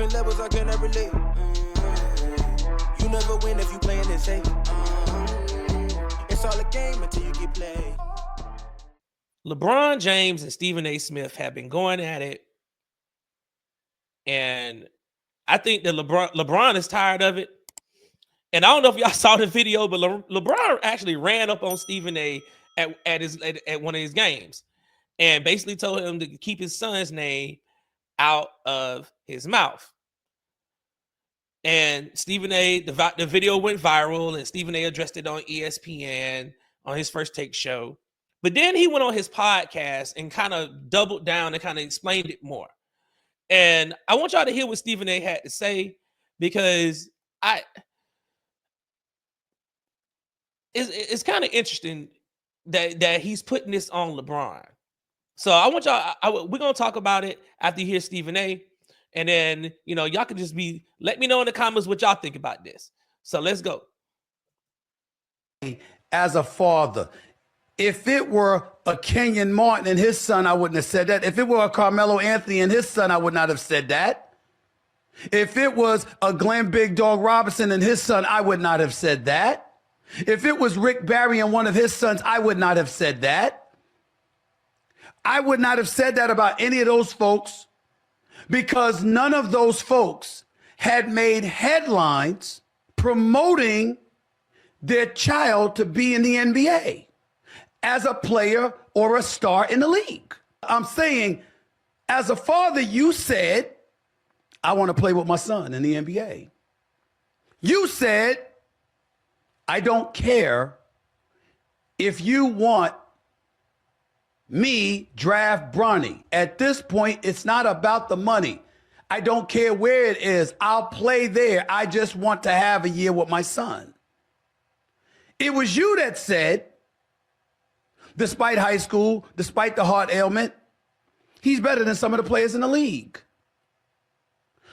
Different levels, I cannot relate. You never win if you playing it safe. It's all a game until you get played. LeBron James and Stephen A. Smith have been going at it, and I think that LeBron is tired of it. And I don't know if y'all saw the video, but LeBron actually ran up on Stephen A. at one of his games and basically told him to keep his son's name out of his mouth. And Stephen A. the video went viral, and Stephen A. addressed it on ESPN on his First Take show. But then he went on his podcast and kind of doubled down and kind of explained it more. And I want y'all to hear what Stephen A. had to say, because it's kind of interesting that he's putting this on LeBron. So I want y'all, we're going to talk about it after you hear Stephen A. And then, y'all can just let me know in the comments what y'all think about this. So let's go. As a father, if it were a Kenyon Martin and his son, I wouldn't have said that. If it were a Carmelo Anthony and his son, I would not have said that. If it was a Glenn Big Dog Robinson and his son, I would not have said that. If it was Rick Barry and one of his sons, I would not have said that. I would not have said that about any of those folks, because none of those folks had made headlines promoting their child to be in the NBA as a player or a star in the league. I'm saying, as a father, you said, I want to play with my son in the NBA. You said, I don't care if you want me draft Bronny. At this point, it's not about the money. I don't care where it is. I'll play there. I just want to have a year with my son. It was you that said, despite high school, despite the heart ailment, he's better than some of the players in the league.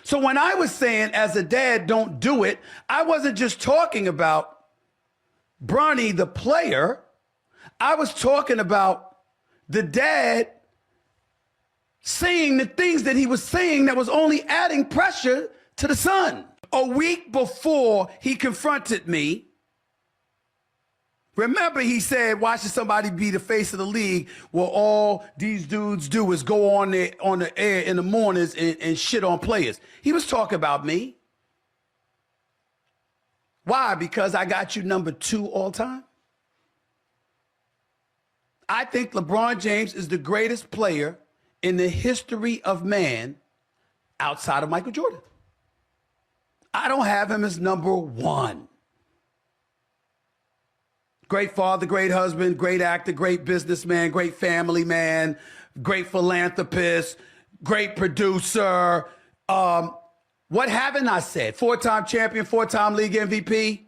So when I was saying, as a dad, don't do it, I wasn't just talking about Bronny, the player. I was talking about the dad saying the things that he was saying that was only adding pressure to the son. A week before he confronted me, remember, he said, watching somebody be the face of the league, well, all these dudes do is go on the air in the mornings and shit on players. He was talking about me. Why? Because I got you number 2 all time. I think LeBron James is the greatest player in the history of man outside of Michael Jordan. I don't have him as number 1. Great father, great husband, great actor, great businessman, great family man, great philanthropist, great producer. What haven't I said? 4-time champion, 4-time league MVP.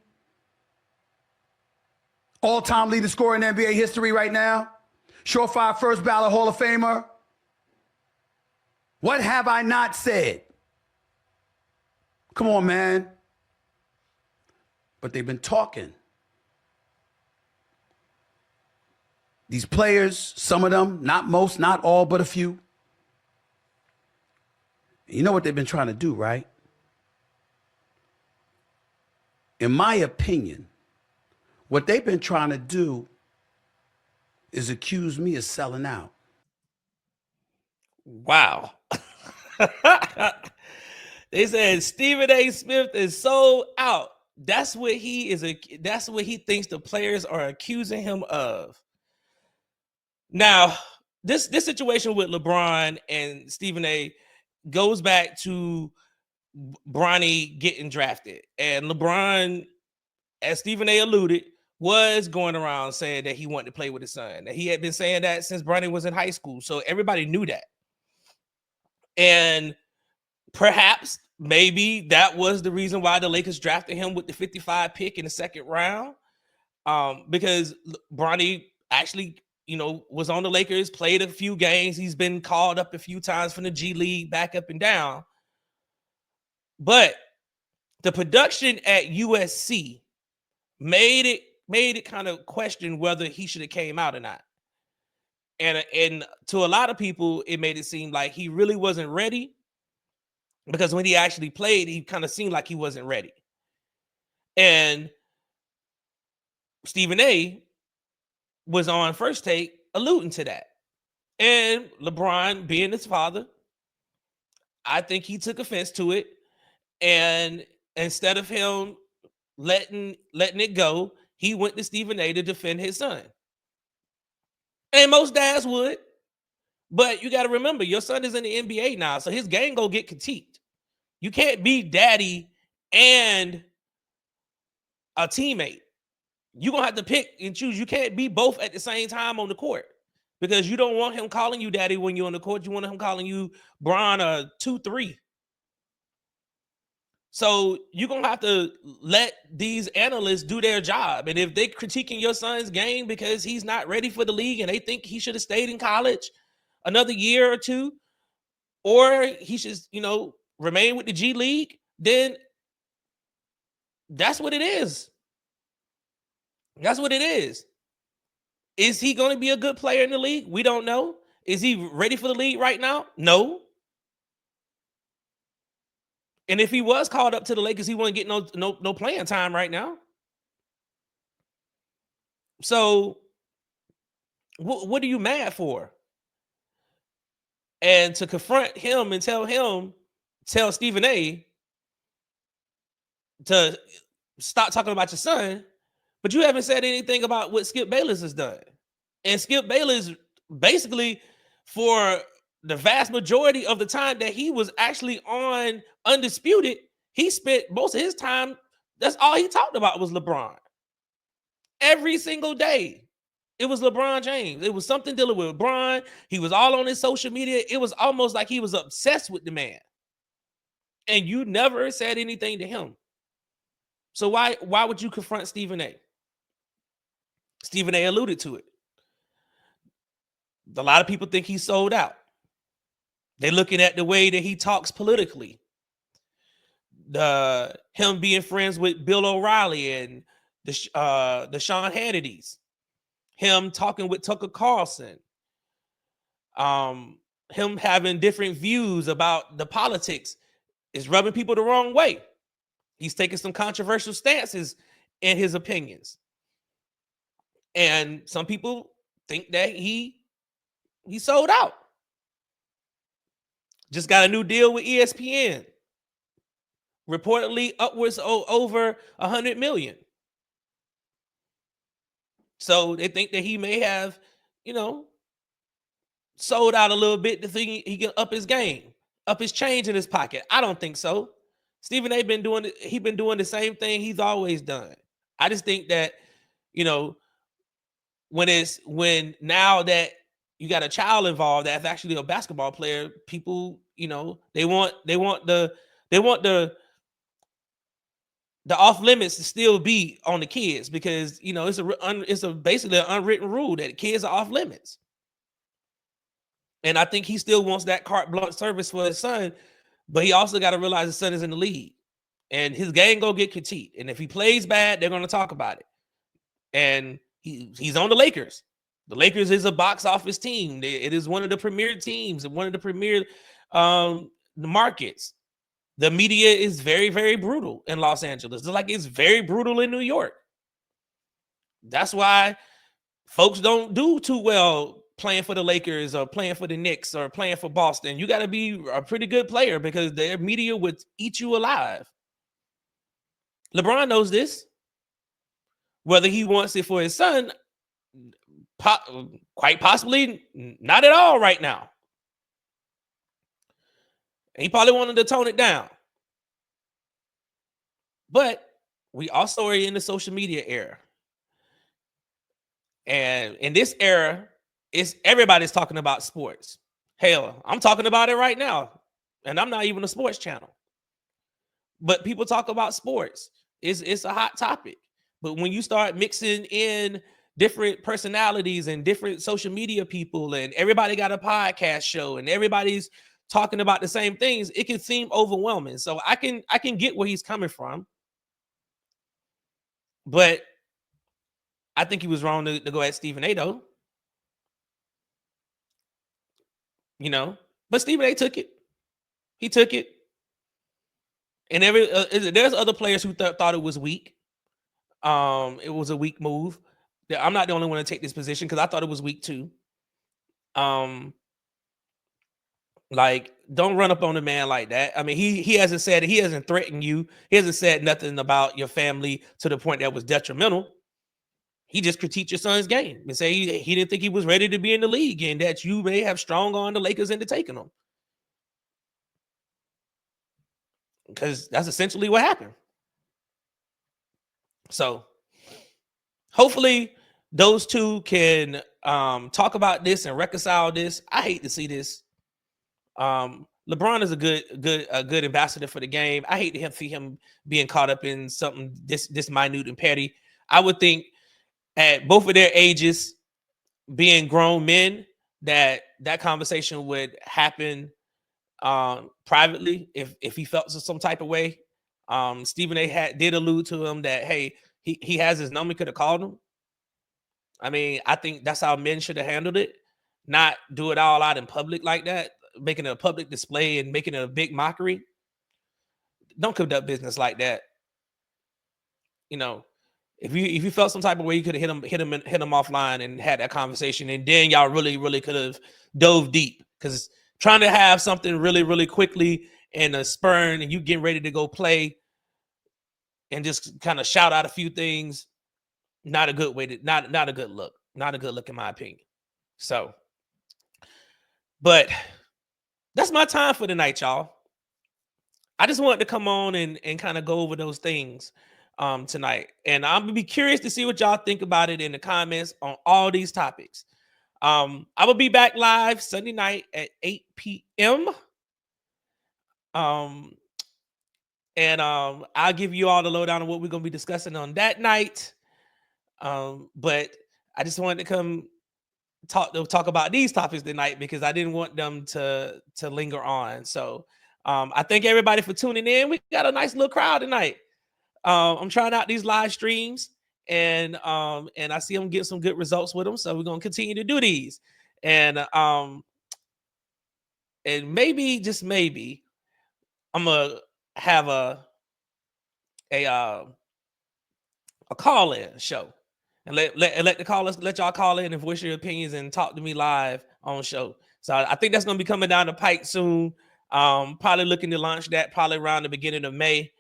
All-time leading scorer in NBA history right now. Surefire first ballot Hall of Famer. What have I not said? Come on, man. But they've been talking. These players, some of them, not most, not all, but a few. You know what they've been trying to do, right? In my opinion, what they've been trying to do is accuse me of selling out. Wow. They said Stephen A. Smith is sold out. That's what he thinks the players are accusing him of. Now, this situation with LeBron and Stephen A. goes back to Bronny getting drafted. And LeBron, as Stephen A. alluded, was going around saying that he wanted to play with his son. That he had been saying that since Bronny was in high school. So everybody knew that. And perhaps, maybe that was the reason why the Lakers drafted him with the 55 pick in the second round. Because Bronny actually, was on the Lakers, played a few games. He's been called up a few times from the G League, back up and down. But the production at USC made it kind of question whether he should have came out or not. And to a lot of people, it made it seem like he really wasn't ready. because when he actually played, he kind of seemed like he wasn't ready. And Stephen A was on First Take alluding to that. And LeBron, being his father, I think he took offense to it. And instead of him letting it go, he went to Stephen A to defend his son. And most dads would. But you got to remember, your son is in the NBA now, so his game gonna get critiqued. You can't be daddy and a teammate. You're gonna have to pick and choose. You can't be both at the same time on the court, because you don't want him calling you daddy when you're on the court. You want him calling you Bron 2-3. So you're gonna have to let these analysts do their job. And if they're critiquing your son's game because he's not ready for the league and they think he should have stayed in college another year or two, or he should, remain with the G League, then that's what it is. That's what it is. Is he going to be a good player in the league? We don't know. Is he ready for the league right now? No. And if he was called up to the Lakers, he wouldn't get no playing time right now. So what are you mad for? And to confront him and tell Stephen A to stop talking about your son, but you haven't said anything about what Skip Bayless has done. And Skip Bayless, basically, for the vast majority of the time that he was actually on Undisputed, he spent most of his time, that's all he talked about was LeBron. Every single day, it was LeBron James. It was something dealing with LeBron. He was all on his social media. It was almost like he was obsessed with the man. And you never said anything to him. So why would you confront Stephen A? Stephen A alluded to it. A lot of people think he's sold out. They're looking at the way that he talks politically. Him being friends with Bill O'Reilly and the Sean Hannitys. Him talking with Tucker Carlson. Him having different views about the politics is rubbing people the wrong way. He's taking some controversial stances in his opinions. And some people think that he sold out. Just got a new deal with ESPN. Reportedly upwards over 100 million. So they think that he may have, sold out a little bit to think he can up his game, up his change in his pocket. I don't think so. Stephen A been doing the same thing he's always done. I just think that, when now that you got a child involved that's actually a basketball player, people, they want the off limits to still be on the kids, because it's basically an unwritten rule that kids are off limits. And I think he still wants that carte blanche service for his son, but he also got to realize his son is in the league and his game gonna get critiqued. And if he plays bad, they're gonna talk about it. And he's on the Lakers. The Lakers is a box office team. It is one of the premier teams and one of the premier markets. The media is very, very brutal in Los Angeles. It's very brutal in New York. That's why folks don't do too well playing for the Lakers or playing for the Knicks or playing for Boston. You got to be a pretty good player because their media would eat you alive. LeBron knows this. Whether he wants it for his son, quite possibly not at all right now. He probably wanted to tone it down. But we also are in the social media era. And in this era, everybody's talking about sports. Hell, I'm talking about it right now. And I'm not even a sports channel. But people talk about sports. It's a hot topic. But when you start mixing in different personalities and different social media people, and everybody got a podcast show and everybody's talking about the same things, it can seem overwhelming. So I can get where he's coming from. But I think he was wrong to go at Stephen A, though. But Stephen A took it. He took it. And there's other players who thought it was weak. It was a weak move. I'm not the only one to take this position because I thought it was weak too. Like, don't run up on a man like that. I mean, he hasn't said it. He hasn't threatened you. He hasn't said nothing about your family to the point that was detrimental. He just critiqued your son's game and say he didn't think he was ready to be in the league and that you may have strong on the Lakers into taking him. Because that's essentially what happened. So hopefully those two can talk about this and reconcile this. I hate to see this. LeBron is a good ambassador for the game. I hate to see him being caught up in something this minute and petty. I would think at both of their ages, being grown men, that conversation would happen privately if he felt some type of way. Stephen A. did allude to him that, hey, he has his number, could have called him. I mean, I think that's how men should have handled it, not do it all out in public like that, making it a public display and making it a big mockery. Don't conduct business like that. You know, if you felt some type of way, you could have hit him offline and had that conversation, and then y'all really could have dove deep. Because trying to have something really quickly and a spurn, and you getting ready to go play, and just kind of shout out a few things, not a good way to not a good look, in my opinion. So, but that's my time for tonight, y'all. I just wanted to come on and kind of go over those things tonight. And I'm gonna be curious to see what y'all think about it in the comments on all these topics. I will be back live Sunday night at 8 p.m. And I'll give you all the lowdown on what we're gonna be discussing on that night. But I just wanted to come talk about these topics tonight because I didn't want them to linger on. So I thank everybody for tuning in. We got a nice little crowd tonight. I'm trying out these live streams, and I see them getting some good results with them. So we're gonna continue to do these, and maybe, just maybe, I'm gonna have a call-in show, and let the callers, let y'all call in and voice your opinions and talk to me live on show. So I think that's gonna be coming down the pike soon. Probably looking to launch that probably around the beginning of May.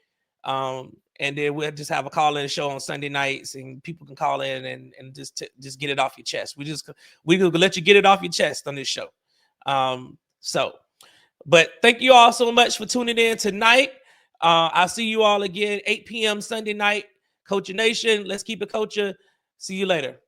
And then we'll just have a call-in show on Sunday nights, and people can call in and just get it off your chest. We gonna let you get it off your chest on this show. But thank you all so much for tuning in tonight. I'll see you all again 8 p.m. Sunday night. Culture Nation, let's keep it culture. See you later.